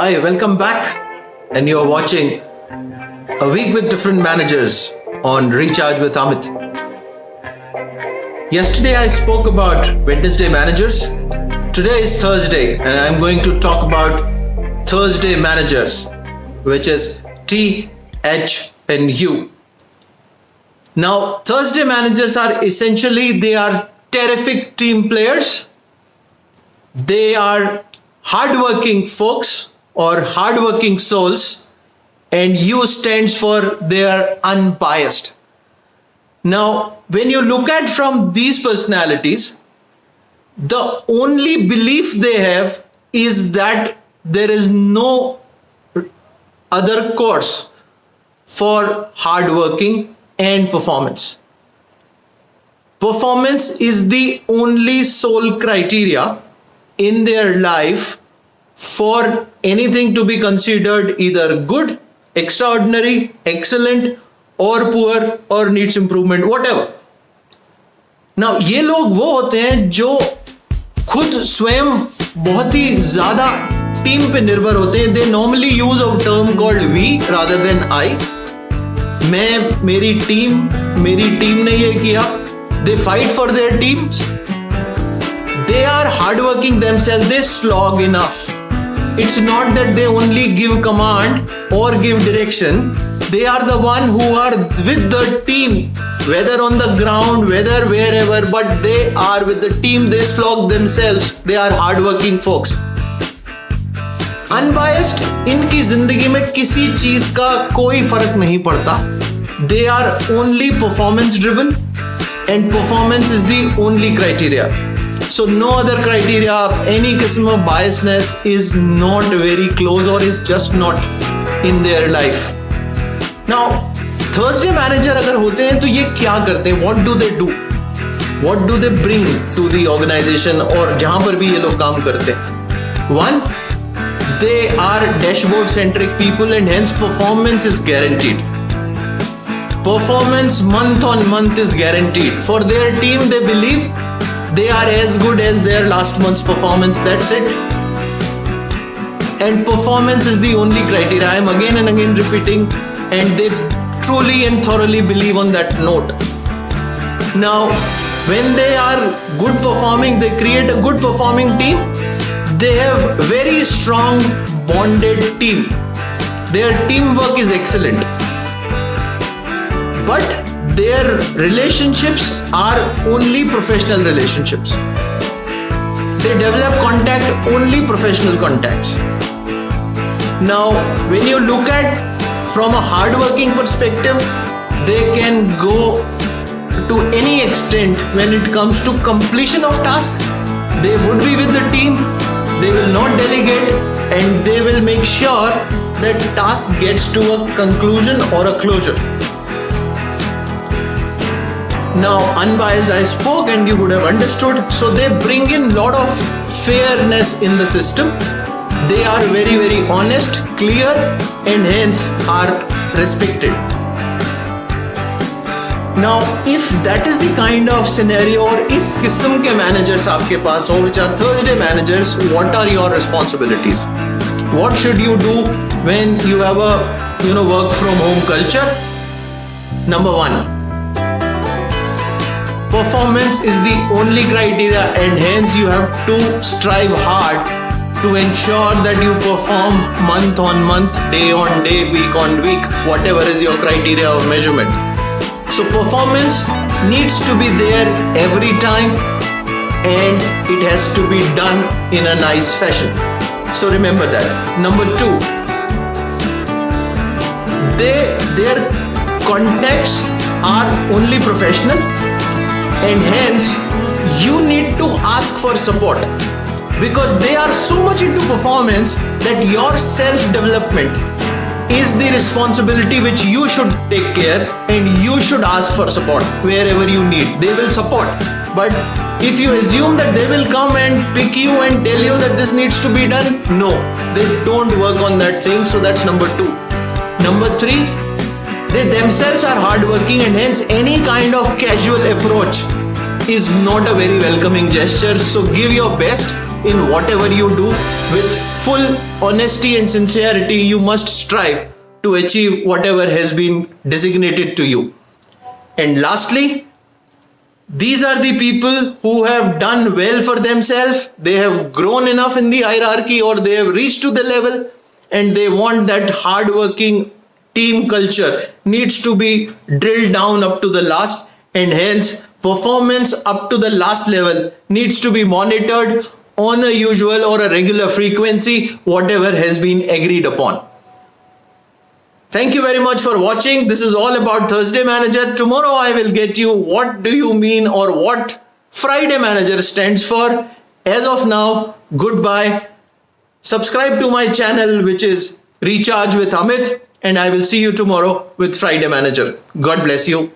Hi, welcome back. And you're watching A Week with Different Managers on Recharge with Amit. Yesterday I spoke about Wednesday managers. Today is Thursday and I'm going to talk about Thursday managers, which is T, H and U. Now, Thursday managers are essentially, they are terrific team players. They are hardworking folks or hardworking souls, and U stands for they are unbiased. Now, when you look at from these personalities, the only belief they have is that there is no other course for hardworking and performance. Performance is the only sole criteria in their life for anything to be considered either good, extraordinary, excellent, or poor, or needs improvement, whatever. Now, ये लोग वो होते हैं जो खुद स्वयं बहुत ही ज़्यादा टीम पे निर्भर होते हैं. They normally use a term called we rather than I. मैं, मेरी टीम ने ये किया. They fight for their teams. They are hardworking themselves. They slog enough. It's not that they only give command or give direction. They are the one who are with the team, whether on the ground, whether wherever, but they are with the team. They slog themselves. They are hardworking folks. Unbiased, इनकी जिंदगी में किसी चीज का कोई फर्क नहीं पड़ता. They are only performance driven, and performance is the only criteria. So no other criteria, any किस्म of biasness is not very close or is just not in their life. Now, Thursday manager अगर होते हैं तो ये क्या करते हैं? What do they do? What do they bring to the organization और जहाँ पर भी ये लोग काम करते हैं? One, they are dashboard centric people and hence performance is guaranteed. Performance month on month is guaranteed. For their team, they believe they are as good as their last month's performance. That's it. And performance is the only criteria. I am again and again repeating, and they truly and thoroughly believe on that note. Now, when they are good performing, they create a good performing team. They have very strong bonded team. Their teamwork is excellent. But their relationships are only professional relationships. They develop contact, only professional contacts. Now, when you look at from a hardworking perspective, they can go to any extent when it comes to completion of task. They would be with the team, they will not delegate, and they will make sure that task gets to a conclusion or a closure. Now, unbiased, I spoke and you would have understood. So they bring in lot of fairness in the system. They are very, very honest, clear, and hence are respected. Now, if that is the kind of scenario or इस किस्म के managers आपके पास हो, which are Thursday managers, what are your responsibilities? What should you do when you have a work from home culture? Number one, performance is the only criteria, and hence you have to strive hard to ensure that you perform month on month, day on day, week on week, whatever is your criteria of measurement. So performance needs to be there every time, and it has to be done in a nice fashion. So remember that. Number two, their contacts are only professional, and hence you need to ask for support, because they are so much into performance that your self-development is the responsibility which you should take care, and you should ask for support wherever you need. They will support, but if you assume that they will come and pick you and tell you that this needs to be done, no, they don't work on that thing. So that's number two. Number three, they themselves are hardworking, and hence any kind of casual approach is not a very welcoming gesture. So give your best in whatever you do with full honesty and sincerity, you must strive to achieve whatever has been designated to you. And lastly, these are the people who have done well for themselves. They have grown enough in the hierarchy, or they have reached to the level, and they want that hard-working team culture needs to be drilled down up to the last, and hence performance up to the last level needs to be monitored on a usual or a regular frequency, whatever has been agreed upon. Thank you very much for watching. This is all about Thursday Manager. Tomorrow I will get you what do you mean or what Friday Manager stands for. As of now, goodbye. Subscribe to my channel, which is Recharge with Amit, and I will see you tomorrow with Friday Manager. God bless you.